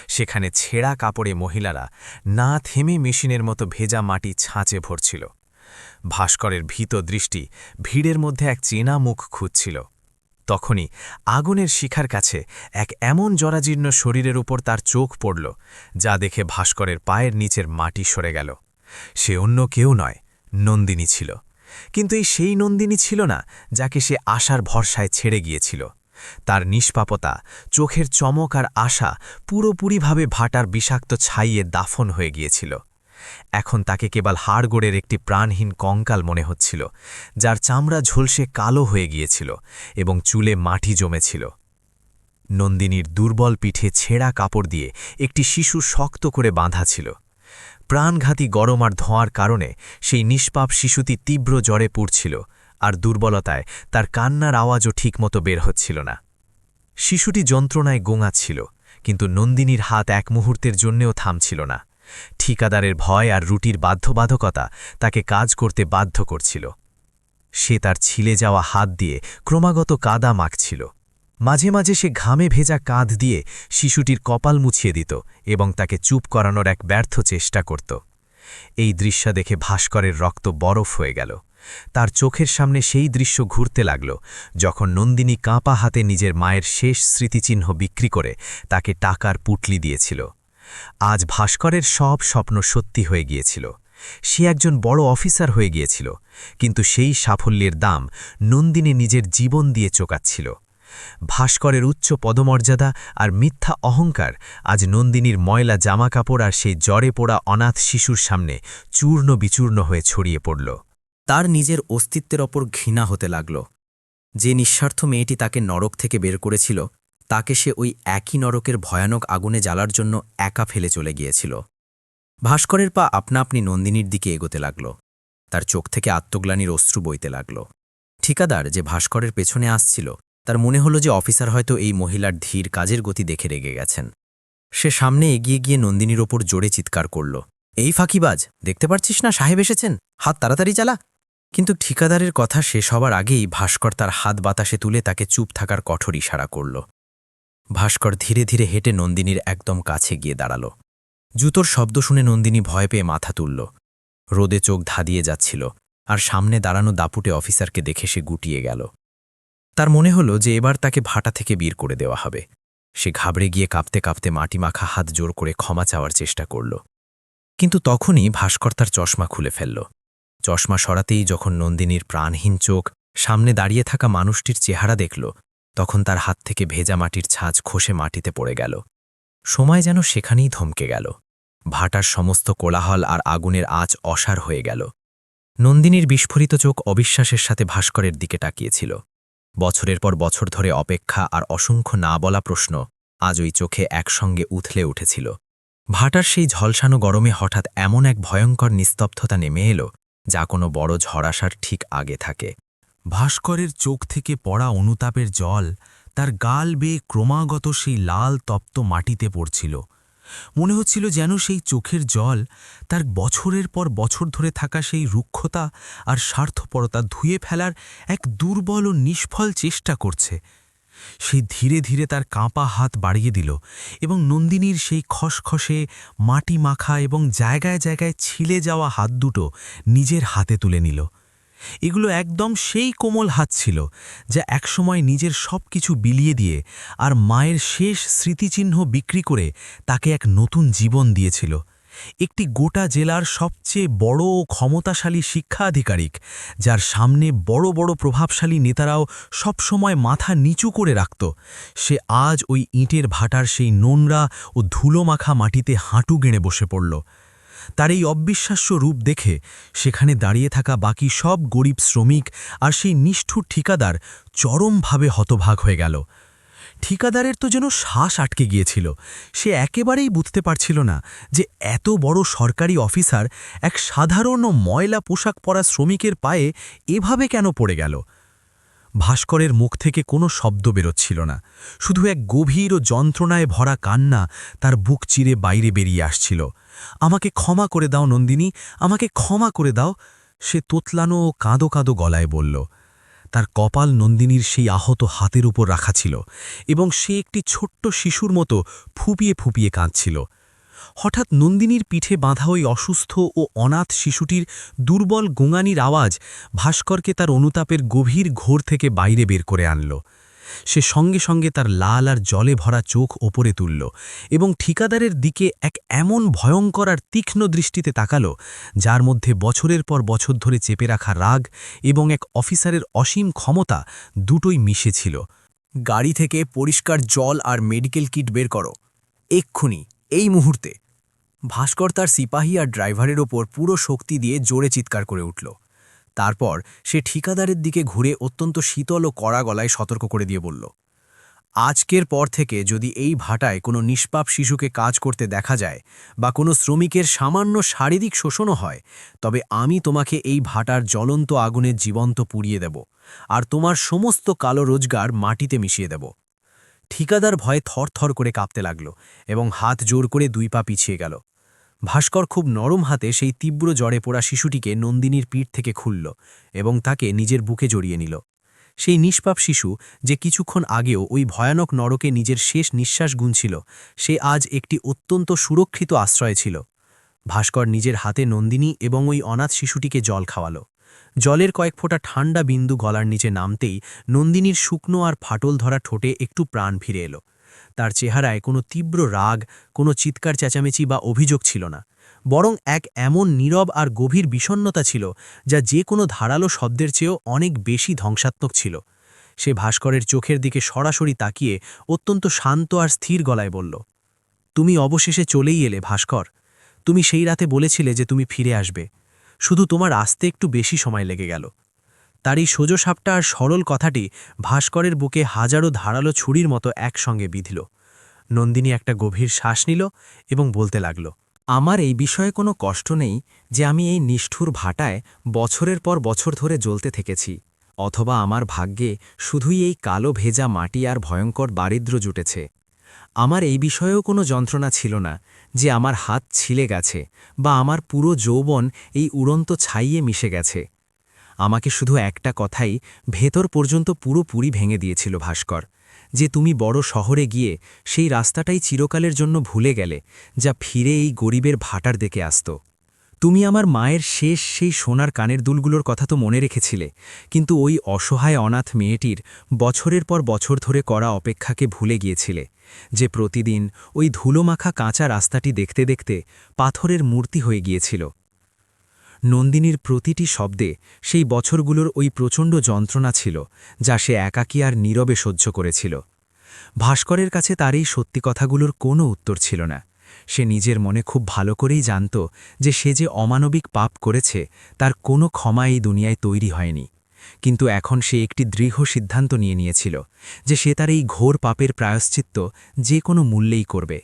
সেখানে ছেঁড়া কাপড়ে মহিলারা না থেমে মেশিনের মতো ভেজা মাটি ছাঁচে ভরছিল। ভাস্করের ভীত দৃষ্টি ভিড়ের মধ্যে এক চেনা মুখ খুঁজছিল। তখনই আগুনের শিখার কাছে এক এমন জরাজীর্ণ শরীরের উপর তার চোখ পড়ল, যা দেখে ভাস্করের পায়ের নিচের মাটি সরে গেল। সে অন্য কেউ নয়, নন্দিনী ছিল। কিন্তু এই সেই নন্দিনী ছিল না যাকে সে আশার ভরসায় ছেড়ে গিয়েছিল। তার নিষ্পাপতা, চোখের চমক আর আশা পুরোপুরিভাবে ভাটার বিষাক্ত ছাইয়ে দাফন হয়ে গিয়েছিল। এখন তাকে কেবল হাড়গোড়ের একটি প্রাণহীন কঙ্কাল মনে হচ্ছিল, যার চামড়া ঝলসে কালো হয়ে গিয়েছিল এবং চুলে মাটি জমেছিল। নন্দিনীর দুর্বল পিঠে ছেঁড়া কাপড় দিয়ে একটি শিশু শক্ত করে বাঁধা ছিল। প্রাণঘাতী গরম আর ধোঁয়ার কারণে সেই নিষ্পাপ শিশুটি তীব্র জ্বরে পুড়ছিল, আর দুর্বলতায় তার কান্নার আওয়াজও ঠিকমতো বের হচ্ছিল না। শিশুটি যন্ত্রণায় গোঙাচ্ছিল, কিন্তু নন্দিনীর হাত এক মুহূর্তের জন্যেও থামছিল না। ঠিকাদারের ভয় আর রুটির বাধ্যবাধকতা তাকে কাজ করতে বাধ্য করছিল। সে তার ছিলে যাওয়া হাত দিয়ে ক্রমাগত কাদা মাখছিল। মাঝে মাঝে সে ঘামে ভেজা কাঁধ দিয়ে শিশুটির কপাল মুছিয়ে দিত এবং তাকে চুপ করানোর এক ব্যর্থ চেষ্টা করত। এই দৃশ্য দেখে ভাস্করের রক্ত বরফ হয়ে গেল। তার চোখের সামনে সেই দৃশ্য ঘুরতে লাগল, যখন নন্দিনী কাঁপা হাতে নিজের মায়ের শেষ স্মৃতিচিহ্ন বিক্রি করে তাকে টাকার পুটলি দিয়েছিল। আজ ভাস্করের সব স্বপ্ন সত্যি হয়ে গিয়েছিল। সে একজন বড় অফিসার হয়ে গিয়েছিল, কিন্তু সেই সাফল্যের দাম নন্দিনী নিজের জীবন দিয়ে চোকাচ্ছিল। ভাস্করের উচ্চ পদমর্যাদা আর মিথ্যা অহংকার আজ নন্দিনীর ময়লা জামাকাপড় আর সেই জ্বরে পোড়া অনাথ শিশুর সামনে চূর্ণ বিচূর্ণ হয়ে ছড়িয়ে পড়ল। তার নিজের অস্তিত্বের ওপর ঘৃণা হতে লাগল। যে নিঃস্বার্থ মেয়েটি তাকে নরক থেকে বের করেছিল, তাকে সে ওই একই নরকের ভয়ানক আগুনে জ্বালার জন্য একা ফেলে চলে গিয়েছিল। ভাস্করের পা আপনা আপনি নন্দিনীর দিকে এগোতে লাগল। তার চোখ থেকে আত্মগ্লানির অশ্রু বইতে লাগল। ঠিকাদার যে ভাস্করের পেছনে আসছিল, তার মনে হলো যে অফিসার হয়তো এই মহিলার ধীর কাজের গতি দেখে রেগে গেছেন। সে সামনে এগিয়ে গিয়ে নন্দিনীর ওপর জোরে চিৎকার করল, এই ফাঁকিবাজ, দেখতে পারছিস না সাহেব এসেছেন, হাত তাড়াতাড়ি চালা। কিন্তু ঠিকাদারের কথা শেষ হবার আগেই ভাস্কর তার হাত বাতাসে তুলে তাকে চুপ থাকার কঠোর ইশারা করল। ভাস্কর ধীরে ধীরে হেঁটে নন্দিনীর একদম কাছে গিয়ে দাঁড়াল। জুতোর শব্দ শুনে নন্দিনী ভয় পেয়ে মাথা তুলল। রোদে চোখ ধাঁধিয়ে যাচ্ছিল, আর সামনে দাঁড়ানো দাপুটে অফিসারকে দেখে সে গুটিয়ে গেল। তার মনে হলো যে এবার তাকে ভাটা থেকে বের করে দেওয়া হবে। সে ঘাবড়ে গিয়ে কাঁপতে কাঁপতে মাটি মাখা হাত জোর করে ক্ষমা চাওয়ার চেষ্টা করল। কিন্তু তখনই ভাস্কর তার চশমা খুলে ফেলল। চশমা সরাতেই যখন নন্দিনীর প্রাণহীন চোখ সামনে দাঁড়িয়ে থাকা মানুষটির চেহারা দেখল, তখন তার হাত থেকে ভেজা মাটির ছাঁচ খসে মাটিতে পড়ে গেল। সময় যেন সেখানেই থমকে গেল। ভাটার সমস্ত কোলাহল আর আগুনের আঁচ অসার হয়ে গেল। নন্দিনীর বিস্ফোরিত চোখ অবিশ্বাসের সাথে ভাস্করের দিকে তাকিয়েছিল। বছরের পর বছর ধরে অপেক্ষা আর অসংখ্য না বলা প্রশ্ন আজ ওই চোখে একসঙ্গে উথলে উঠেছিল। ভাটার সেই ঝলসানো গরমে হঠাৎ এমন এক ভয়ঙ্কর নিস্তব্ধতা নেমে এলো, যা কোনো বড় ঝড় আসার ঠিক আগে থাকে। ভাস্করের চোখ থেকে পড়া অনুতাপের জল তার গাল বেয়ে ক্রমাগত সেই লাল তপ্ত মাটিতে পড়ছিল। মনে হচ্ছিল যেন সেই চোখের জল তার বছরের পর বছর ধরে থাকা সেই রুক্ষতা আর স্বার্থপরতা ধুয়ে ফেলার এক দুর্বল ও নিষ্ফল চেষ্টা করছে। সে ধীরে ধীরে তার কাঁপা হাত বাড়িয়ে দিল এবং নন্দিনীর সেই খসখসে মাটি মাখা এবং জায়গায় জায়গায় ছিলে যাওয়া হাত দুটো নিজের হাতে তুলে নিল। এগুলো একদম সেই কোমল হাত ছিল যা একসময় নিজের সব কিছু বিলিয়ে দিয়ে আর মায়ের শেষ স্মৃতিচিহ্ন বিক্রি করে তাকে এক নতুন জীবন দিয়েছিল। একটি গোটা জেলার সবচেয়ে বড় ও ক্ষমতাশালী শিক্ষা আধিকারিক, যার সামনে বড় বড় প্রভাবশালী নেতারাও সবসময় মাথা নিচু করে রাখত, সে আজ ওই ইঁটের ভাটার সেই নোংরা ও ধুলোমাখা মাটিতে হাঁটু গেড়ে বসে পড়ল। তার এই অবিশ্বাস্য রূপ দেখে সেখানে দাঁড়িয়ে থাকা বাকি সব গরিব শ্রমিক আর সেই নিষ্ঠুর ঠিকাদার চরমভাবে হতভাগ হয়ে গেল। ঠিকাদারের তো যেন শ্বাস আটকে গিয়েছিল। সে একেবারেই বুঝতে পারছিল না যে এত বড় সরকারি অফিসার এক সাধারণ ও ময়লা পোশাক পরা শ্রমিকের পায়ে এভাবে কেন পড়ে গেল। ভাস্করের মুখ থেকে কোনো শব্দ বেরোচ্ছিল না, শুধু এক গভীর ও যন্ত্রণায় ভরা কান্না তার বুক চিরে বাইরে বেরিয়ে আসছিল। আমাকে ক্ষমা করে দাও নন্দিনী, আমাকে ক্ষমা করে দাও, সে তোতলানো ও কাঁদো কাঁদো গলায় বলল। তার কপাল নন্দিনীর সেই আহত হাতের উপর রাখা ছিল এবং সে একটি ছোট্ট শিশুর মতো ফুপিয়ে ফুপিয়ে কাঁদছিল। হঠাৎ নন্দিনীর পিঠে বাঁধা ওই অসুস্থ ও অনাথ শিশুটির দুর্বল গোঙানির আওয়াজ ভাস্করকে তার অনুতাপের গভীর ঘোর থেকে বাইরে বের করে আনল। সে সঙ্গে সঙ্গে তার লাল আর জলে ভরা চোখ ওপরে তুলল এবং ঠিকাদারের দিকে এক এমন ভয়ঙ্কর আর তীক্ষ্ণ দৃষ্টিতে তাকাল, যার মধ্যে বছরের পর বছর ধরে চেপে রাখা রাগ এবং এক অফিসারের অসীম ক্ষমতা দুটোই মিশেছিল। গাড়ি থেকে পরিষ্কার জল আর মেডিকেল কিট বের করো, এক্ষুনি, এই মুহূর্তে। ভাস্কর তার সিপাহী আর ড্রাইভারের ওপর পুরো শক্তি দিয়ে জোরে চিৎকার করে উঠল। তারপর সে ঠিকাদারের দিকে ঘুরে অত্যন্ত শীতল ও কড়া গলায় সতর্ক করে দিয়ে বলল, আজকের পর থেকে যদি এই ভাটায় কোনো নিষ্পাপ শিশুকে কাজ করতে দেখা যায় বা কোনো শ্রমিকের সামান্য শারীরিক শোষণও হয়, তবে আমি তোমাকে এই ভাটার জ্বলন্ত আগুনের জীবন্ত পুড়িয়ে দেব আর তোমার সমস্ত কালো রোজগার মাটিতে মিশিয়ে দেব। ঠিকাদার ভয়ে থরথর করে কাঁপতে লাগল এবং হাত জোর করে 2 পা পিছিয়ে গেল। ভাস্কর খুব নরম হাতে সেই তীব্র জ্বরে পোড়া শিশুটিকে নন্দিনীর পিঠ থেকে খুলল এবং তাকে নিজের বুকে জড়িয়ে নিল। সেই নিষ্পাপ শিশু, যে কিছুক্ষণ আগেও ওই ভয়ানক নরকে নিজের শেষ নিঃশ্বাস গুনছিল, সে আজ একটি অত্যন্ত সুরক্ষিত আশ্রয়ে ছিল। ভাস্কর নিজের হাতে নন্দিনী এবং ওই অনাথ শিশুটিকে জল খাওয়াল। জলের কয়েক ফোঁটা ঠান্ডা বিন্দু গলার নিচে নামতেই নন্দিনীর শুকনো আর ফাটল ধরা ঠোঁটে একটু প্রাণ ফিরে এলো। তার চেহারায় কোনো তীব্র রাগ, কোনো চিৎকার চেঁচামেচি বা অভিযোগ ছিল না, বরং এক এমন নীরব আর গভীর বিষণ্ণতা ছিল যা যে কোনো ধারালো শব্দের চেয়েও অনেক বেশি ধ্বংসাত্মক ছিল। সে ভাস্করের চোখের দিকে সরাসরি তাকিয়ে অত্যন্ত শান্ত আর স্থির গলায় বলল, তুমি অবশেষে চলেই এলে ভাস্কর। তুমি সেই রাতে বলেছিলে যে তুমি ফিরে আসবে, শুধু তোমার আসতে একটু বেশি সময় লেগে গেল। তার এই সোজসাপটা আর সরল কথাটি ভাস্করের বুকে হাজারো ধারালো ছুরির মতো একসঙ্গে বিঁধল। নন্দিনী একটা গভীর শ্বাস নিল এবং বলতে লাগল, আমার এই বিষয়ে কোনো কষ্ট নেই যে আমি এই নিষ্ঠুর ভাটায় বছরের পর বছর ধরে জ্বলতে থেকেছি, অথবা আমার ভাগ্যে শুধুই এই কালো ভেজা মাটি আর ভয়ঙ্কর দারিদ্র্য জুটেছে। আমার এই বিষয়েও কোনো যন্ত্রণা ছিল না যে আমার হাত ছিলে গেছে বা আমার পুরো যৌবন এই উড়ন্ত ছাইয়ে মিশে গেছে। আমাকে শুধু একটা কথাই ভেতর পর্যন্ত পুরোপুরি ভেঙে দিয়েছিল ভাস্কর, যে তুমি বড় শহরে গিয়ে সেই রাস্তাটাই চিরকালের জন্য ভুলে গেলে, যা ফিরে এই গরিবের ভাটার দিকে আসত। তুমি আমার মায়ের শেষ সেই সোনার কানের দুলগুলোর কথা তো মনে রেখেছিলে, কিন্তু ওই অসহায় অনাথ মেয়েটির বছরের পর বছর ধরে করা অপেক্ষাকে ভুলে গিয়েছিলে, যে প্রতিদিন ওই ধুলোমাখা কাঁচা রাস্তাটি দেখতে দেখতে পাথরের মূর্তি হয়ে গিয়েছিল। নন্দিনীর প্রতিটি শব্দে সেই বছরগুলোর ওই প্রচণ্ড যন্ত্রণা ছিল, যা সে একাকী আর নীরবে সহ্য করেছিল। ভাস্করের কাছে তার এই সত্যি কথাগুলোর কোনো উত্তর ছিল না, সে নিজের মনে খুব ভালো করেই জানত যে সে যে অমানবিক পাপ করেছে তার কোনো ক্ষমা এই দুনিয়ায় তৈরি হয়নি, কিন্তু এখন সে একটি দৃঢ় সিদ্ধান্ত নিয়েছিল যে সে তার এই ঘোর পাপের প্রায়শ্চিত্ত যে কোনো মূল্যেই করবে।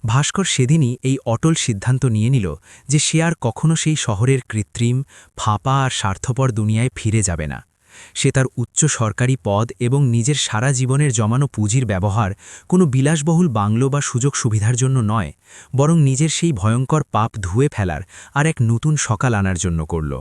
ভাস্কর সেদিনই এই অটল সিদ্ধান্ত নিয়ে নিল যে সে আর কখনো সেই শহরের কৃত্রিম, ফাঁপা আর স্বার্থপর দুনিয়ায় ফিরে যাবে না। সে তার উচ্চ সরকারি পদ এবং নিজের সারা জীবনের জমানো পুঁজির ব্যবহার কোনো বিলাসবহুল বাংলো বা সুযোগ সুবিধার জন্য নয়, বরং নিজের সেই ভয়ঙ্কর পাপ ধুয়ে ফেলার আর এক নতুন সকাল আনার জন্য করল।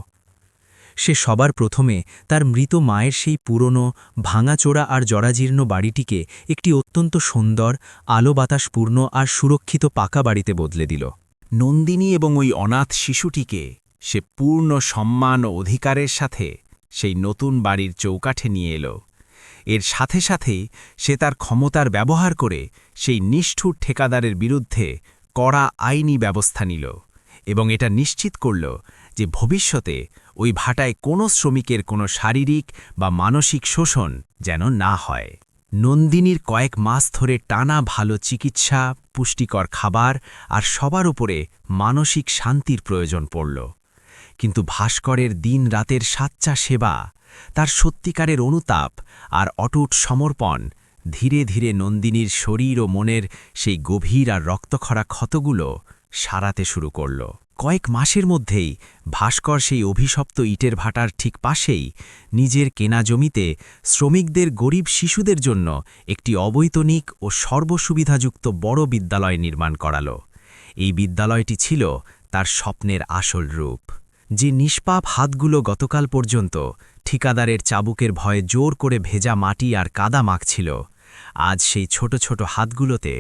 সে সবার প্রথমে তার মৃত মায়ের সেই পুরনো, ভাঙাচোরা আর জরাজীর্ণ বাড়িটিকে একটি অত্যন্ত সুন্দর, আলো বাতাসপূর্ণ আর সুরক্ষিত পাকা বাড়িতে বদলে দিল। নন্দিনী এবং ওই অনাথ শিশুটিকে সে পূর্ণ সম্মান ও অধিকারের সাথে সেই নতুন বাড়ির চৌকাঠে নিয়ে এলো। এর সাথে সাথেই সে তার ক্ষমতার ব্যবহার করে সেই নিষ্ঠুর ঠিকাদারের বিরুদ্ধে কড়া আইনি ব্যবস্থা নিল এবং এটা নিশ্চিত করল যে ভবিষ্যতে ওই ভাটায় কোনো শ্রমিকের কোনো শারীরিক বা মানসিক শোষণ যেন না হয়। নন্দিনীর কয়েক মাস ধরে টানা ভালো চিকিৎসা, পুষ্টিকর খাবার আর সবার উপরে মানসিক শান্তির প্রয়োজন পড়ল। কিন্তু ভাস্করের দিন রাতের সাচ্চা সেবা, তার সত্যিকারের অনুতাপ আর অটুট সমর্পণ ধীরে ধীরে নন্দিনীর শরীর ও মনের সেই গভীর আর রক্তক্ষরা ক্ষতগুলো সারাতে শুরু করল। কয়েক মাসের মধ্যেই ভাস্কর সেই অভিশপ্ত ইটের ভাটার ঠিক পাশেই নিজের কেনা জমিতে শ্রমিকদের গরিব শিশুদের জন্য একটি অবৈতনিক ও সর্বসুবিধাযুক্ত বড় বিদ্যালয় নির্মাণ করাল। এই বিদ্যালয়টি ছিল তার স্বপ্নের আসল রূপ। যে নিষ্পাপ হাতগুলো গতকাল পর্যন্ত ঠিকাদারের চাবুকের ভয়ে জোর করে ভেজা মাটি আর কাদা মাখছিল, আজ সেই ছোট ছোট হাতগুলোতে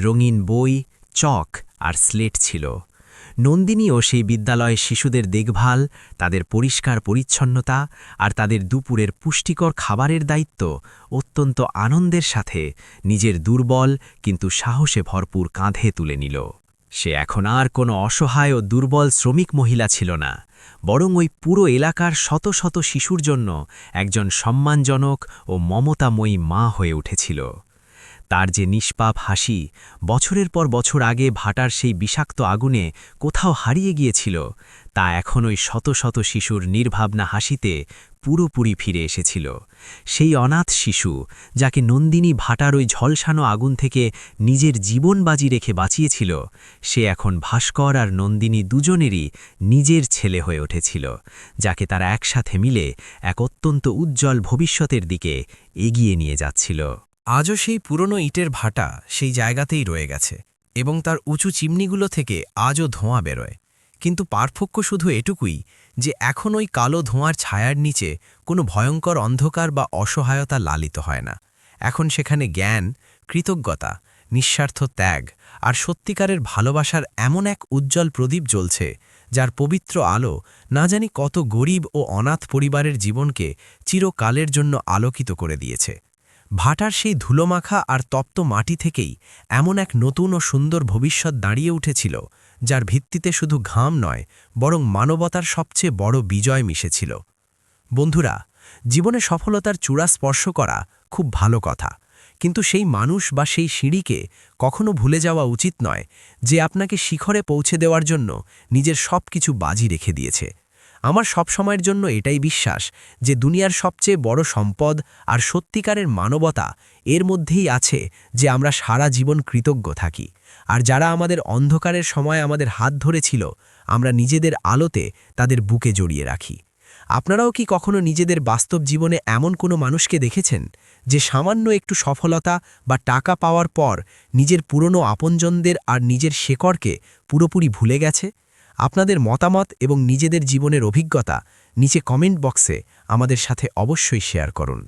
রঙিন বই, চক আর স্লেট ছিল। নন্দিনীও সেই বিদ্যালয়ে শিশুদের দেখভাল, তাদের পরিষ্কার পরিচ্ছন্নতা আর তাদের দুপুরের পুষ্টিকর খাবারের দায়িত্ব অত্যন্ত আনন্দের সাথে নিজের দুর্বল কিন্তু সাহসে ভরপুর কাঁধে তুলে নিল। সে এখন আর কোনো অসহায় ও দুর্বল শ্রমিক মহিলা ছিল না, বরং ওই পুরো এলাকার শত শত শিশুর জন্য একজন সম্মানজনক ও মমতাময়ী মা হয়ে উঠেছিল। তার যে নিষ্পাপ হাসি বছরের পর বছর আগে ভাটার সেই বিষাক্ত আগুনে কোথাও হারিয়ে গিয়েছিল, তা এখন ওই শত শত শিশুর নির্ভাবনা হাসিতে পুরোপুরি ফিরে এসেছিল। সেই অনাথ শিশু যাকে নন্দিনী ভাটার ওই ঝলসানো আগুন থেকে নিজের জীবন বাজি রেখে বাঁচিয়েছিল, সে এখন ভাস্কর আর নন্দিনী দুজনেরই নিজের ছেলে হয়ে উঠেছিল, যাকে তারা একসাথে মিলে এক অত্যন্ত উজ্জ্বল ভবিষ্যতের দিকে এগিয়ে নিয়ে যাচ্ছিল। আজও সেই পুরনো ইটের ভাটা সেই জায়গাতেই রয়ে গেছে এবং তার উঁচু চিমনিগুলো থেকে আজও ধোঁয়া বেরোয়, কিন্তু পার্থক্য শুধু এটুকুই যে এখন ওই কালো ধোঁয়ার ছায়ার নিচে কোনো ভয়ঙ্কর অন্ধকার বা অসহায়তা লালিত হয় না। এখন সেখানে জ্ঞান, কৃতজ্ঞতা, নিঃস্বার্থ ত্যাগ আর সত্যিকারের ভালোবাসার এমন এক উজ্জ্বল প্রদীপ জ্বলছে, যার পবিত্র আলো না জানি কত গরিব ও অনাথ পরিবারের জীবনকে চিরকালের জন্য আলোকিত করে দিয়েছে। ভাটার সেই ধুলোমাখা আর তপ্ত মাটি থেকেই এমন এক নতুন ও সুন্দর ভবিষ্যৎ দাঁড়িয়ে উঠেছিল, যার ভিত্তিতে শুধু ঘাম নয় বরং মানবতার সবচেয়ে বড় বিজয় মিশেছিল। বন্ধুরা, জীবনে সফলতার চূড়া স্পর্শ করা খুব ভালো কথা, কিন্তু সেই মানুষ বা সেই সিঁড়িকে কখনো ভুলে যাওয়া উচিত নয় যে আপনাকে শিখরে পৌঁছে দেওয়ার জন্য নিজের সব কিছু বাজি রেখে দিয়েছে। আমার সব সময়ের জন্য এটাই বিশ্বাস যে দুনিয়ার সবচেয়ে বড় সম্পদ আর সত্যিকারের মানবতা এর মধ্যেই আছে যে আমরা সারা জীবন কৃতজ্ঞ থাকি, আর যারা আমাদের অন্ধকারের সময় আমাদের হাত ধরেছিল আমরা নিজেদের আলোতে তাদের বুকে জড়িয়ে রাখি। আপনারাও কি কখনো নিজেদের বাস্তব জীবনে এমন কোনো মানুষকে দেখেছেন যে সামান্য একটু সফলতা বা টাকা পাওয়ার পর নিজের পুরনো আপনজনদের আর নিজের শেকড়কে পুরোপুরি ভুলে গেছে? আপনাদের মতামত এবং নিজেদের জীবনের অভিজ্ঞতা নিচে কমেন্ট বক্সে আমাদের সাথে অবশ্যই শেয়ার করুন।